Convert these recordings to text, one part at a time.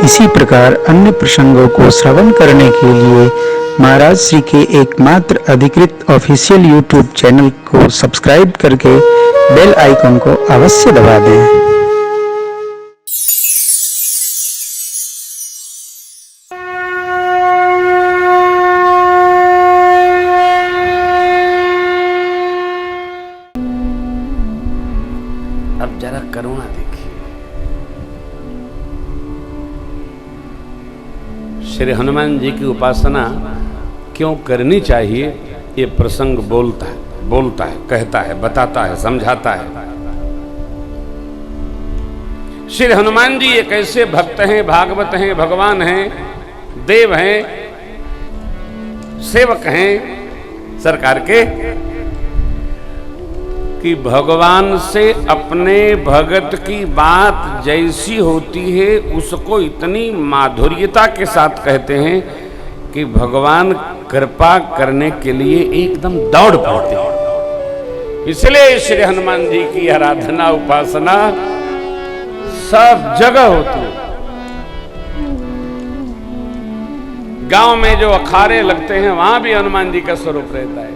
इसी प्रकार अन्य प्रसंगों को श्रवण करने के लिए महाराज श्री के एकमात्र अधिकृत ऑफिशियल यूट्यूब चैनल को सब्सक्राइब करके बेल आइकन को अवश्य दबा दें। अब जरा करुणा देखिए। श्री हनुमान जी की उपासना क्यों करनी चाहिए, ये प्रसंग बोलता है, कहता है, बताता है, समझाता है। श्री हनुमान जी एक ऐसे भक्त हैं, भागवत हैं, भगवान हैं, देव हैं, सेवक हैं सरकार के, कि भगवान से अपने भगत की बात जैसी होती है उसको इतनी माधुर्यता के साथ कहते हैं कि भगवान कृपा करने के लिए एकदम दौड़ पड़ते हैं। इसलिए श्री हनुमान जी की आराधना उपासना सब जगह होती है। गांव में जो अखाड़े लगते हैं वहां भी हनुमान जी का स्वरूप रहता है।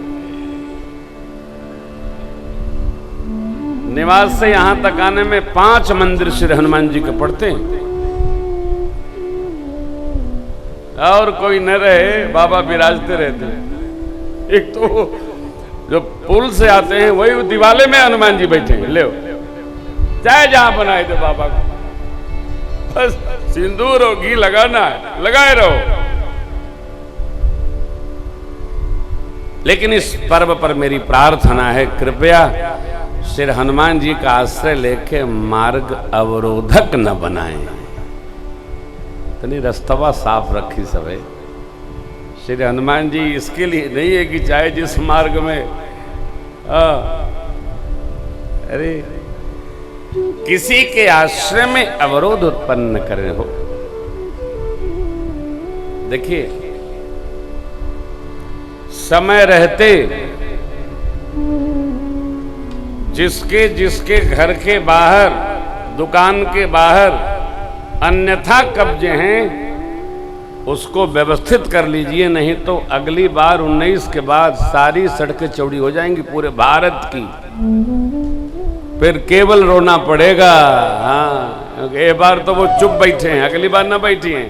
निवास से यहां तक आने में 5 मंदिर श्री हनुमान जी के पड़ते हैं, और कोई न रहे बाबा विराजते रहते हैं। एक तो जो पुल से आते हैं वही दिवाले में हनुमान जी बैठे हैं, ले चाहे जहां बनाए थे बाबा को, बस सिंदूर और घी लगाना है, लगाए रहो। लेकिन इस पर्व पर मेरी प्रार्थना है, कृपया श्री हनुमान जी का आश्रय लेके मार्ग अवरोधक न बनाएं। इतनी रास्तवा साफ रखी सबे। श्री हनुमान जी इसके लिए नहीं है कि चाहे जिस मार्ग में अरे किसी के आश्रय में अवरोध उत्पन्न करे हो। देखिए, समय रहते जिसके जिसके घर के बाहर, दुकान के बाहर अन्यथा कब्जे हैं उसको व्यवस्थित कर लीजिए, नहीं तो अगली बार 19 के बाद सारी सड़कें चौड़ी हो जाएंगी पूरे भारत की। फिर केवल रोना पड़ेगा। हाँ, एक बार तो वो चुप बैठे हैं, अगली बार ना बैठी हैं,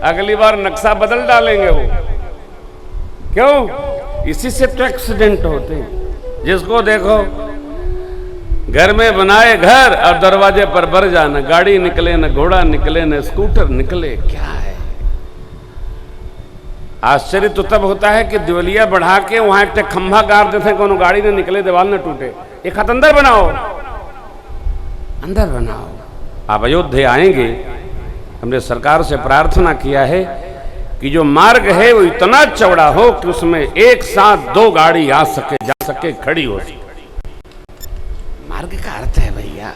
अगली बार नक्शा बदल डालेंगे वो। क्यों? इसी से तो एक्सीडेंट होते हैं। जिसको देखो घर में बनाए घर और दरवाजे पर बर जाना, गाड़ी निकले न घोड़ा निकले न स्कूटर निकले। क्या है? आश्चर्य तो तब होता है कि दिवलिया बढ़ा के वहां एक खंभा गाड़ देते हैं, कोनो गाड़ी न निकले, दीवार न टूटे। एक हाथ अंदर बनाओ, अंदर बनाओ। आप अयोध्या आएंगे, हमने सरकार से प्रार्थना किया है कि जो मार्ग है वो इतना चौड़ा हो कि उसमें एक साथ 2 गाड़ी आ सके, जा सके, खड़ी हो सके। मार्ग का अर्थ है भैया,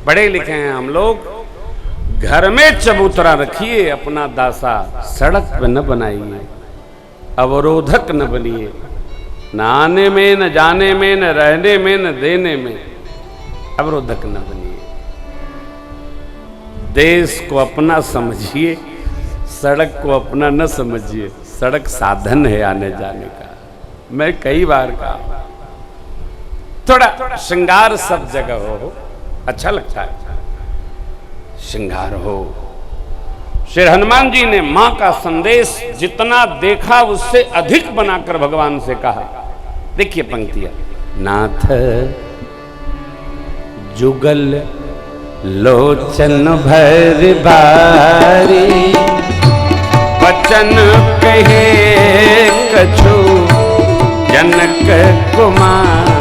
पढ़े लिखे हैं हम लोग। घर में चबूतरा रखिए अपना दासा, सड़क पे न बनाइए, अवरोधक न बनिए। न आने में, न जाने में, न रहने में, न देने में अवरोधक न बनिए। देश को अपना समझिए, सड़क को अपना न समझिए। सड़क साधन है आने जाने का। मैं कई बार कहा, थोड़ा श्रृंगार सब जगह हो, अच्छा लगता है, श्रृंगार हो। श्री हनुमान जी ने मां का संदेश जितना देखा उससे अधिक बनाकर भगवान से कहा। देखिए पंक्तियां, नाथ जुगल लोचन भर बारी, वचन कहे कछु जनक कुमार।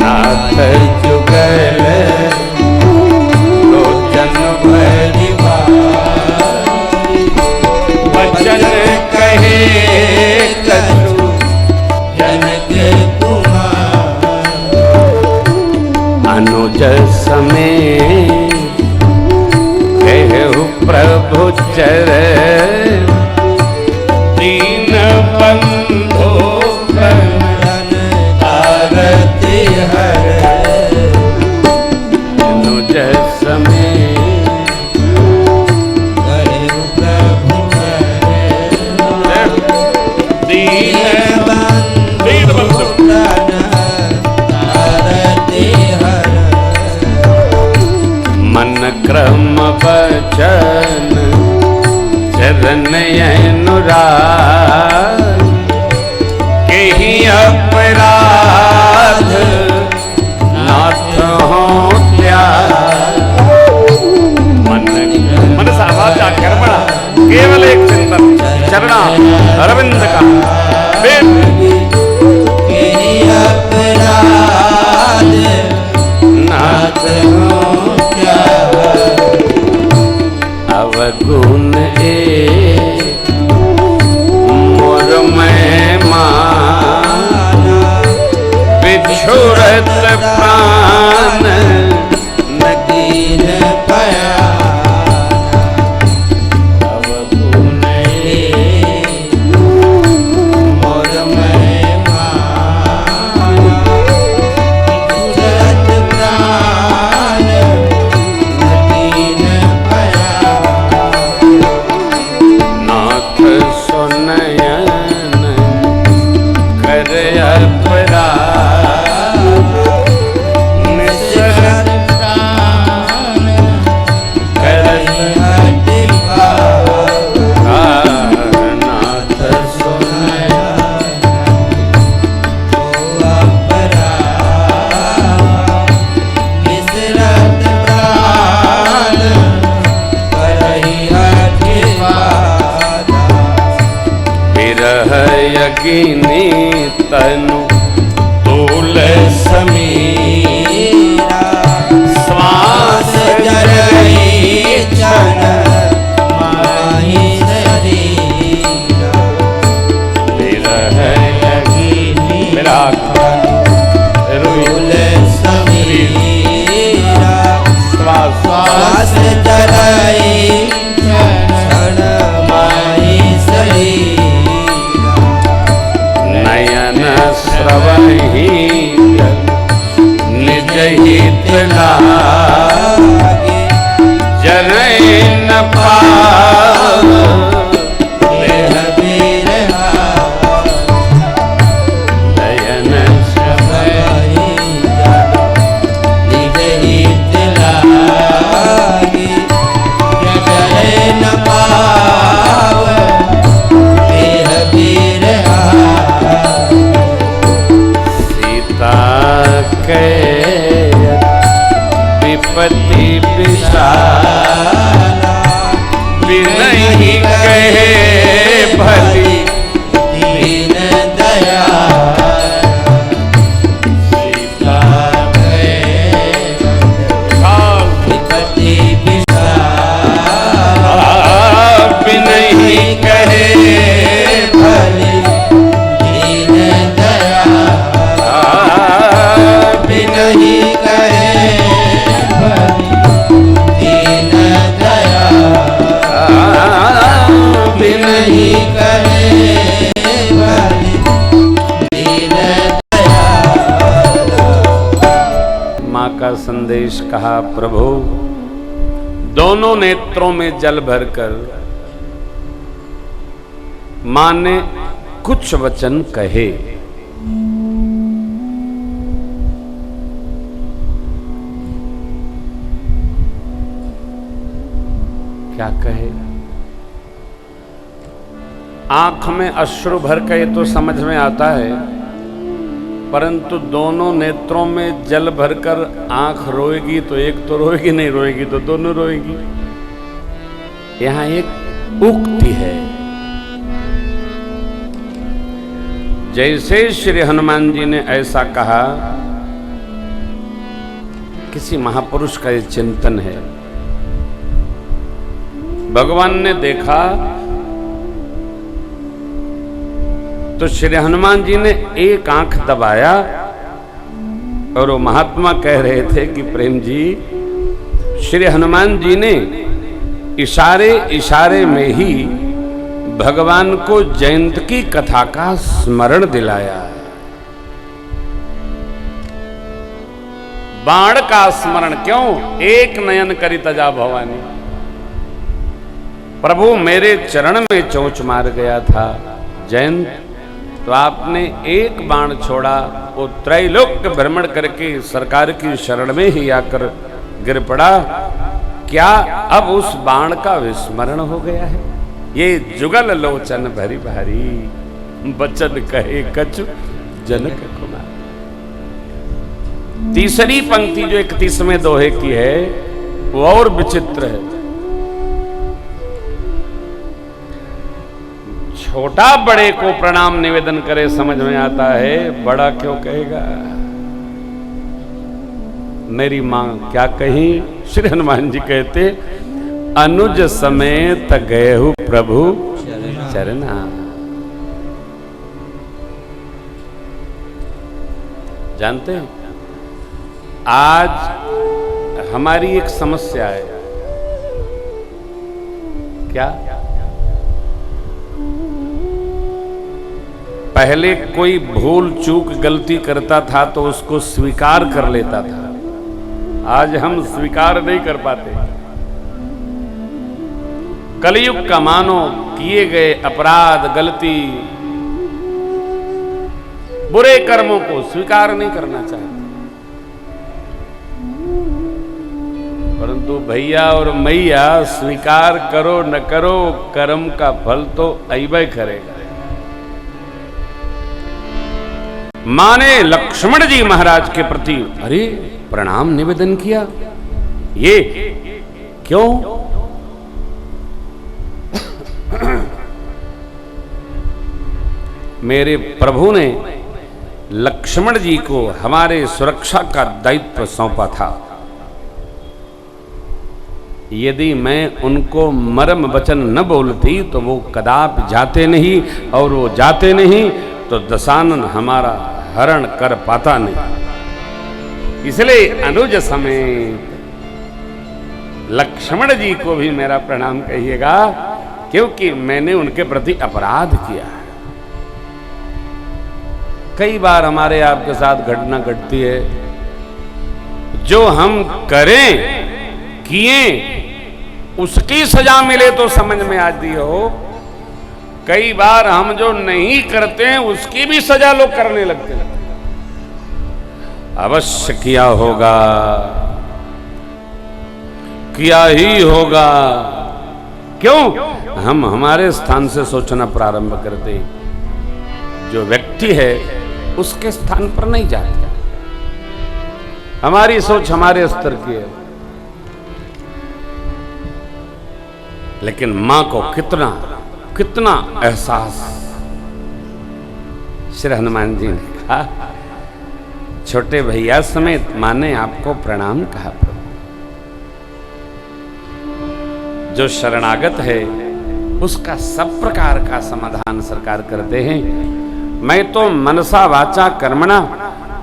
नाथ जुगल लोचन भरि बारी, वचन कहे कछु जनक कुमार। अनुज समेत कहु प्रभु चरण, दीन बंधु आरती हर। क्रम वचन चरण अनुराग कहीं अपराध नाथ हो मन से आवाज जाकर बड़ा केवल एक चिंतन चरणा अरविंद का नाथ हो अवगुण मोर में बिछुरत प्राण नदीन पया अवगुण मोर में बिछुरत प्राण नदीन पया नाथ सुनयन कर अपराध निसरत प्राण करत नाथ सुनयन अपराध निसरत प्राण विरह यगिनी तनु तोल समीरा श्वास जरई चन माही शरीरा विरह यगिनी तोल समीरा श्वास जरई चन माही शरीरा नयन श्रवही निज हित लागे जरै न पाव देह बिरहा नयन श्रवही निज हित लागे जरै न पाव देह बिरहा विपत्ति विशाला बिनहि कहे भली दीन दया सीता विपत्ति विशाला बिनहि कहे भली दीन दया बिनहि कहे दीन दया बिनहि कहे दीन दया। माँ का संदेश कहा, प्रभु दोनों नेत्रों में जल भरकर माँ ने कुछ वचन कहे। क्या कहे? आंख में अश्रु भर के ये तो समझ में आता है, परंतु दोनों नेत्रों में जल भरकर आंख रोएगी तो एक तो रोएगी, नहीं रोएगी तो दोनों रोएगी। यहां एक उक्ति है, जैसे श्री हनुमान जी ने ऐसा कहा, किसी महापुरुष का ये चिंतन है। भगवान ने देखा तो श्री हनुमान जी ने एक आंख दबाया और वो महात्मा कह रहे थे कि प्रेम जी, श्री हनुमान जी ने इशारे इशारे में ही भगवान को जयंत की कथा का स्मरण दिलाया। बाण का स्मरण क्यों? एक नयन करी तजा भवानी। प्रभु मेरे चरण में चोंच मार गया था जयंत, तो आपने एक बाण छोड़ा, वो त्रैलोक्य भ्रमण करके सरकार की शरण में ही आकर गिर पड़ा। क्या अब उस बाण का विस्मरण हो गया है? ये जुगल लोचन भरी भारी, बचन कहे कछु जनक कुमार। तीसरी पंक्ति जो 31वें दोहे की है वो और विचित्र है। छोटा बड़े को प्रणाम निवेदन करे समझ में आता है, बड़ा क्यों कहेगा? मेरी मां क्या कही? श्री हनुमान जी कहते, अनुज समेत गएहु प्रभु चरना। जानते हैं आज हमारी एक समस्या है। क्या? पहले कोई भूल चूक गलती करता था तो उसको स्वीकार कर लेता था, आज हम स्वीकार नहीं कर पाते। कलयुग का मानो किए गए अपराध, गलती, बुरे कर्मों को स्वीकार नहीं करना चाहते। परंतु भैया और मैया स्वीकार करो न करो, कर्म का फल तो अइबे करेगा। मां ने लक्ष्मण जी महाराज के प्रति अरे प्रणाम निवेदन किया, ये क्यों? मेरे प्रभु ने लक्ष्मण जी को हमारे सुरक्षा का दायित्व सौंपा था। यदि मैं उनको मर्म वचन न बोलती तो वो कदापि जाते नहीं, और वो जाते नहीं तो दशानन हमारा हरण कर पाता नहीं। इसलिए अनुज समेत लक्ष्मण जी को भी मेरा प्रणाम कहिएगा, क्योंकि मैंने उनके प्रति अपराध किया है। कई बार हमारे आपके साथ घटना घटती है, जो हम करें किए उसकी सजा मिले तो समझ में आती हो, कई बार हम जो नहीं करते हैं उसकी भी सजा लोग करने लगते हैं। अवश्य किया होगा, किया ही होगा। क्यों? हम हमारे स्थान से सोचना प्रारंभ करते, जो व्यक्ति है उसके स्थान पर नहीं जाते। हमारी सोच हमारे स्तर की है। लेकिन मां को कितना कितना एहसास। श्री हनुमान जी ने कहा, छोटे भैया समेत मां ने आपको प्रणाम कहा। जो शरणागत है उसका सब प्रकार का समाधान सरकार करते हैं। मैं तो मनसा वाचा कर्मणा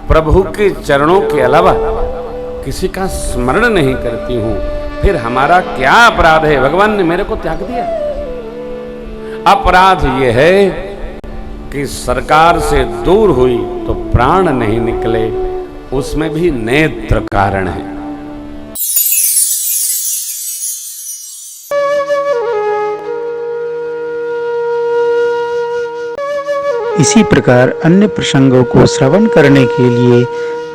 प्रभु के चरणों के अलावा किसी का स्मरण नहीं करती हूं, फिर हमारा क्या अपराध है? भगवान ने मेरे को त्याग दिया। अपराध यह है कि सरकार से दूर हुई तो प्राण नहीं निकले, उसमें भी नेत्र कारण है। इसी प्रकार अन्य प्रसंगों को श्रवण करने के लिए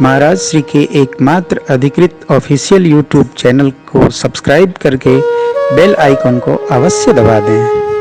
महाराज श्री के एकमात्र अधिकृत ऑफिशियल यूट्यूब चैनल को सब्सक्राइब करके बेल आइकन को अवश्य दबा दें।